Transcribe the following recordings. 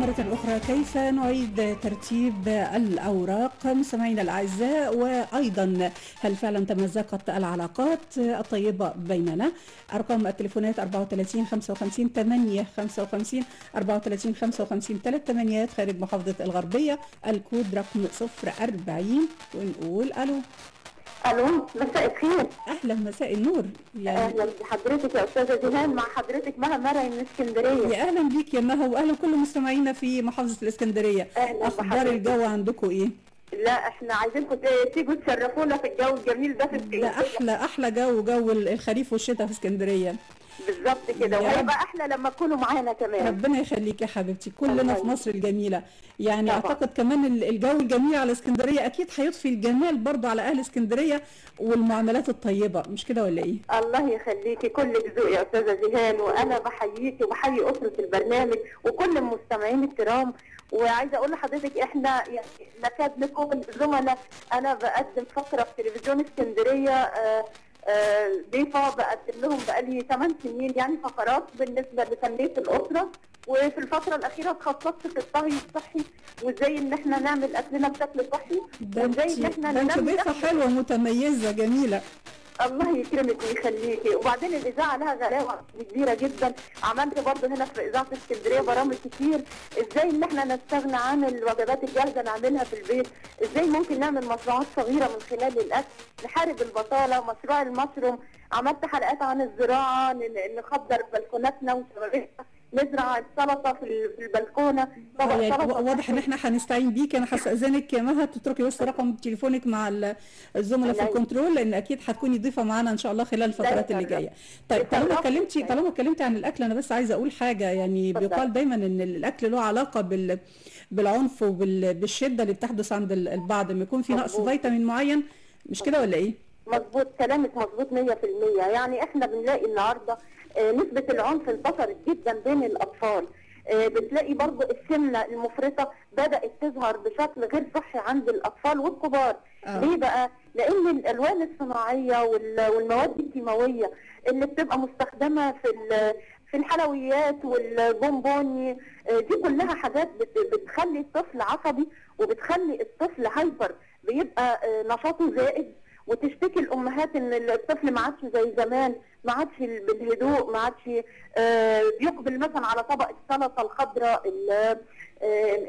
مرة أخرى كيف نعيد ترتيب الأوراق مستمعينا الأعزاء، وأيضا هل فعلا تمزقت العلاقات الطيبة بيننا؟ أرقام التليفونات 34 55 8 55 34 55 3 خارج محافظة الغربية، الكود رقم 040 ونقول ألو. الو، مساء الخير. اهلا، مساء النور. اهلا بحضرتك يا استاذه جيهان، مع حضرتك مها مرعي من اسكندريه. يا اهلا بيك يا مها، واهلا كل مستمعينا في محافظه الاسكندريه. اهلا اخبار بحضرتك. الجو عندكم ايه؟ لا احنا عايزينكم تيجوا تشرفونا في الجو الجميل ده في ده اسكندريه. احلى جو الخريف والشتاء في اسكندريه. بالظبط كده، وهيبقى احلى لما تكونوا معانا كمان. ربنا يخليك يا حبيبتي، كلنا في مصر الجميله. يعني طبعا. اعتقد كمان الجو الجميل على اسكندريه اكيد هيضفي الجمال برضه على اهل اسكندريه والمعاملات الطيبه، مش كده ولا ايه؟ الله يخليكي، كلك ذوق يا استاذه جيهان، وانا بحييكي وبحيي اسره البرنامج وكل المستمعين الكرام. وعايزه اقول لحضرتك احنا يعني نكاد نكون زملاء. انا بقدم فقره في تلفزيون اسكندريه، ضيفه بقدم لهم بقالي 8 سنين، يعني فقرات بالنسبه لتنميه الاسره. وفي الفتره الاخيره اتخصصت في الطهي الصحي، وازاي ان احنا نعمل اكلنا بشكل صحي، وازاي ان احنا انت ضيفه حلوه متميزه جميله. الله يكرمك ويخليكي. وبعدين الاذاعه لها غلاوه كبيره جدا. عملت برضه هنا في اذاعه اسكندريه برامج كتير، ازاي ان احنا نستغنى عن الوجبات الجاهزه نعملها في البيت، ازاي ممكن نعمل مشروعات صغيره من خلال الاكل، نحارب البطاله، مشروع المشروم. عملت حلقات عن الزراعه، نخضر بلكوناتنا وشبابيكنا، نزرع السلطه في البلكونه. يعني واضح ان احنا هنستعين بيك. انا هستاذنك يا مها تتركي بس رقم تليفونك مع الزملاء في الكنترول، لان اكيد هتكوني ضيفه معانا ان شاء الله خلال الفترات اللي جايه. طيب طالما اتكلمتي عن الاكل، انا بس عايزه اقول حاجه. يعني بيقال دايما ان الاكل له علاقه بالعنف وبالشده اللي بتحدث عند البعض لما يكون في نقص فيتامين معين، مش كده ولا ايه؟ مظبوط، كلامك مظبوط 100%. يعني احنا بنلاقي النهارده نسبة العنف انتشرت جدا بين الأطفال. بتلاقي برضو السمنة المفرطة بدأت تظهر بشكل غير صحي عند الأطفال والكبار. ليه بقى؟ لأن الألوان الصناعية والمواد الكيماوية اللي بتبقى مستخدمة في الحلويات والبونبوني، دي كلها حاجات بتخلي الطفل عصبي، وبتخلي الطفل هايبر، بيبقى نشاطه زائد. وتشتكي الامهات ان الطفل ما عادش زي زمان، ما عادش بالهدوء، ما عادش بيقبل مثلا على طبق السلطه الخضراء،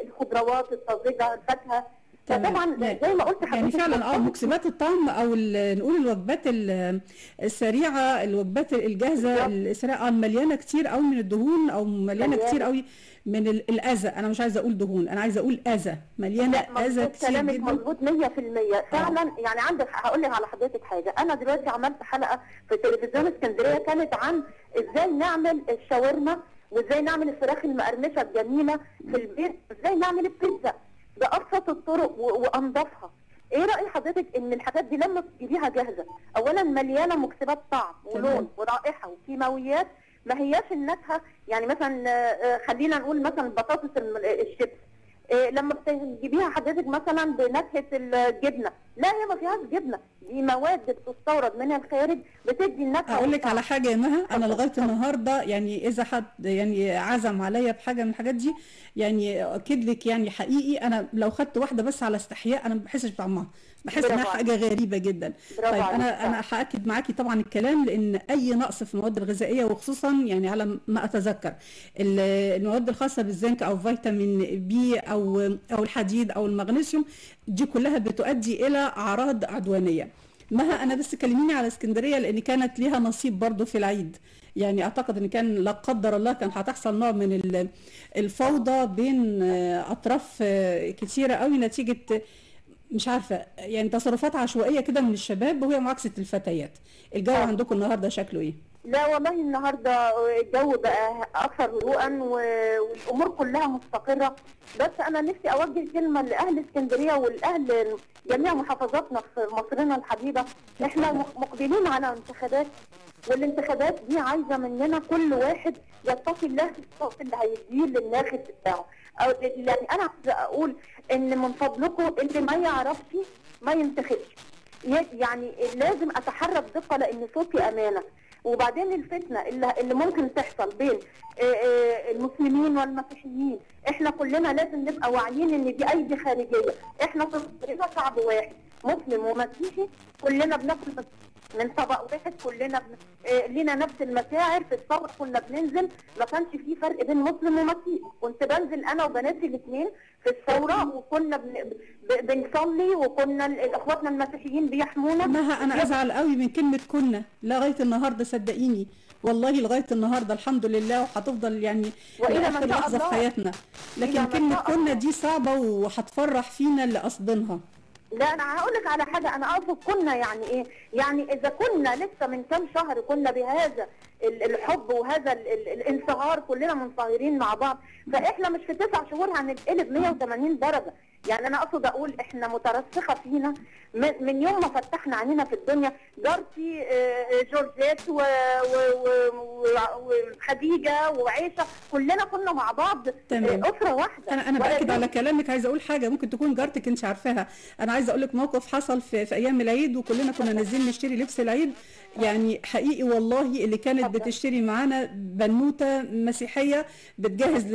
الخضروات الطازجه، الفاكهه. فطبعا زي ما قلت يعني فعلا مكسبات الطعم او نقول الوجبات السريعه، الوجبات الجاهزه السريعه مليانه كتير قوي من الدهون، او مليانه كتير قوي من الاذى. انا مش عايزه اقول دهون، انا عايزه اقول اذى، مليانه اذى كتير جدا. كلامك مظبوط 100% فعلا. يعني عندك، هقول لك على حضرتك حاجه. انا دلوقتي عملت حلقه في تلفزيون اسكندريه كانت عن ازاي نعمل الشاورما، وازاي نعمل الفراخ المقرمشه الجميله في البيت، ازاي نعمل البيتزا بأبسط الطرق وأنظفها. إيه رأي حضرتك إن الحاجات دي لما تجيبيها جاهزة، أولاً مليانة مكسبات طعم ولون ورائحة وكيماويات، ما هياش النكهة. يعني مثلا خلينا نقول مثلا بطاطس الشيبس، لما بتجيبيها حضرتك مثلا بنكهة الجبنة، لا هي ما فيهاش جبنة، دي مواد بتستورد من الخارج بتدي النكهة. اقول لك على حاجه يا مها، انا لغايه النهارده يعني اذا حد يعني عزم عليا بحاجه من الحاجات دي، يعني اكد لك يعني حقيقي انا لو خدت واحده بس على استحياء انا ما بحسش بطعمها، بحس انها حاجه غريبه جدا. طيب انا هاكد معاكي طبعا الكلام، لان اي نقص في المواد الغذائيه، وخصوصا يعني على ما اتذكر المواد الخاصه بالزنك او فيتامين بي او الحديد او المغنيسيوم، دي كلها بتؤدي الى اعراض عدوانيه. مها انا بس كلميني على اسكندريه، لان كانت ليها نصيب برضو في العيد. يعني اعتقد ان كان لا قدر الله كان هتحصل نوع من الفوضى بين اطراف كتيره قوي، نتيجه مش عارفه يعني تصرفات عشوائيه كده من الشباب، وهي معاكسه الفتيات. الجو عندكم النهارده شكله ايه؟ لا والله النهارده الجو بقى اكثر هدوءا والامور كلها مستقره. بس انا نفسي اوجه كلمه لاهل اسكندريه والاهل جميع محافظاتنا في مصرنا الحبيبه. احنا مقبلين على انتخابات، والانتخابات دي عايزه مننا كل واحد يتقي الله في الصوت اللي هيديه للناخب بتاعه. او يعني انا عايزه اقول ان من فضلكم اللي ما يعرفش ما ينتخبش. يعني لازم اتحرى بدقه، لان صوتي امانه. وبعدين الفتنه اللي ممكن تحصل بين المسلمين والمسيحيين، احنا كلنا لازم نبقى واعيين ان دي ايدي خارجيه. احنا كلنا شعب واحد مسلم ومسيحي، كلنا بناكل من طبق واحد، كلنا لينا نفس المشاعر. في الثوره كنا بننزل، ما كانش في فرق بين مسلم ومسيحي، كنت بنزل انا وبناتي الاثنين في الثوره، وكنا بنصلي، وكنا اخواتنا المسيحيين بيحمونا. مها انا ازعل قوي من كلمه كنا لغايه النهارده، صدقيني والله لغايه النهارده الحمد لله، وهتفضل يعني لاخر لحظه في حياتنا. لكن كلمه كنا دي صعبه وهتفرح فينا اللي قصدينها. لا انا هقول لك على حاجه، انا اقصد كنا يعني ايه؟ يعني اذا كنا لسه من كام شهر كنا بهذا الحب وهذا الانصهار، كلنا منصهرين مع بعض، فاحنا مش في 9 شهور هنتقلب 180 درجه. يعني انا اقصد اقول احنا مترسخه فينا من يوم ما فتحنا عينينا في الدنيا. جارتي جورجيت وخديجه وعيشه، كلنا كنا مع بعض اسره واحده. انا باكد على كلامك، عايزه اقول حاجه ممكن تكون جارتك انت عارفاها. انا عايزه اقول لك موقف حصل في ايام العيد، وكلنا كنا نازلين نشتري لبس العيد. يعني حقيقي والله اللي كانت بتشتري معانا بنوته مسيحيه بتجهز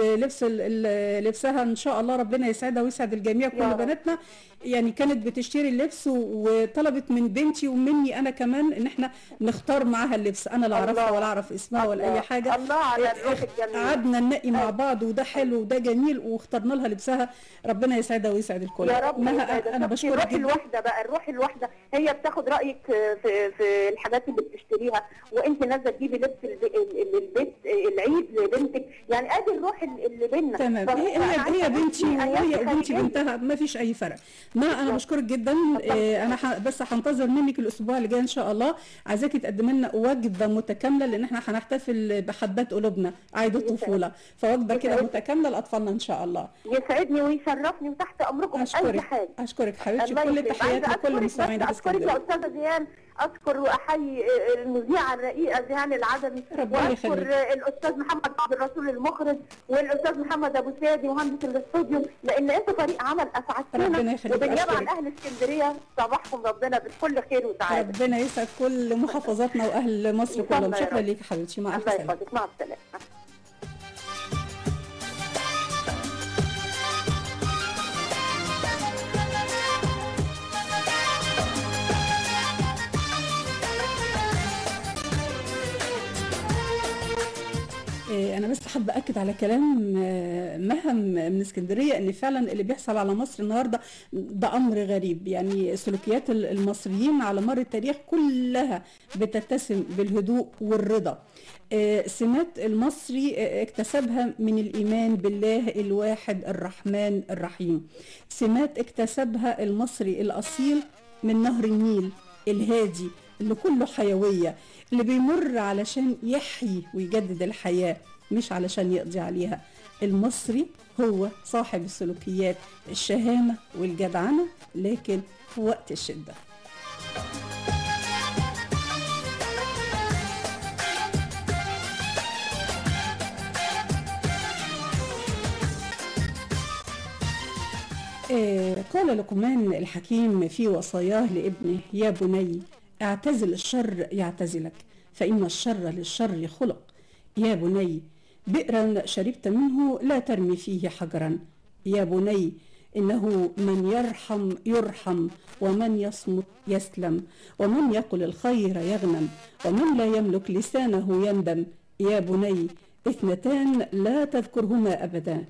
لبسها ان شاء الله، ربنا يسعدها ويسعد الجميع كل بناتنا. يعني كانت بتشتري اللبس وطلبت من بنتي ومني انا كمان ان احنا نختار معاها اللبس. انا لا اعرفها ولا اعرف اسمها ولا اي حاجه. الله على الروح الجميله. قعدنا ننقي مع بعض، وده حلو وده جميل، واخترنا لها لبسها. ربنا يسعدها ويسعد الكل يا رب. انا بشكرك الروح الواحده بقى، الروح الواحده هي بتاخد رايك في الحاجات اللي بتشتريها، وانت نازله تجيبي لبس البيت العيد لبنتك. يعني ادي الروح اللي بينا. تمام. هي بنتي وهي بنتي بنتها، ما فيش اي فرق. ما انا بشكرك جدا. انا بس هنتظر منك الاسبوع اللي جاي ان شاء الله، عايزاكي تقدمي لنا وجبه متكامله، لان احنا هنحتفل بحبات قلوبنا عيد الطفوله، فوجبه كده متكامله لاطفالنا ان شاء الله. يسعدني ويشرفني وتحت امركم اي حاجه. اشكرك حبيبتي، كل التحيات لكل مستمعينا في اسكندريه. اشكرك يا استاذه زيان، اشكر واحيي المذيعه الرقيقه زيان العدمي، واشكر الاستاذ محمد عبد الرسول المخرج، والاستاذ محمد ابو سادي مهندس الاستوديو، لان انتوا فريق عمل اسعدتونا، وبالنيابه عن اهل اسكندريه صباحكم ربنا بكل خير وسعاده. ربنا يسعد كل محافظاتنا واهل مصر كلهم. شكرا ليك حبيبتي، مع الف سلامه. الله يحفظك، مع السلامه. أنا بس حابة أكد على كلام مها من اسكندرية، إن فعلا اللي بيحصل على مصر النهاردة ده أمر غريب. يعني سلوكيات المصريين على مر التاريخ كلها بتتسم بالهدوء والرضا. سمات المصري اكتسبها من الإيمان بالله الواحد الرحمن الرحيم. سمات اكتسبها المصري الأصيل من نهر النيل الهادي اللي كله حيوية، اللي بيمر علشان يحيي ويجدد الحياة مش علشان يقضي عليها. المصري هو صاحب السلوكيات الشهامة والجدعنة، لكن في وقت الشدة. قال لقمان الحكيم في وصاياه لابنه: يا بني اعتزل الشر يعتزلك، فإن الشر للشر خلق. يا بني بئرا شربت منه لا ترمي فيه حجرا. يا بني إنه من يرحم يرحم، ومن يصمت يسلم، ومن يقل الخير يغنم، ومن لا يملك لسانه يندم. يا بني اثنتان لا تذكرهما أبدا: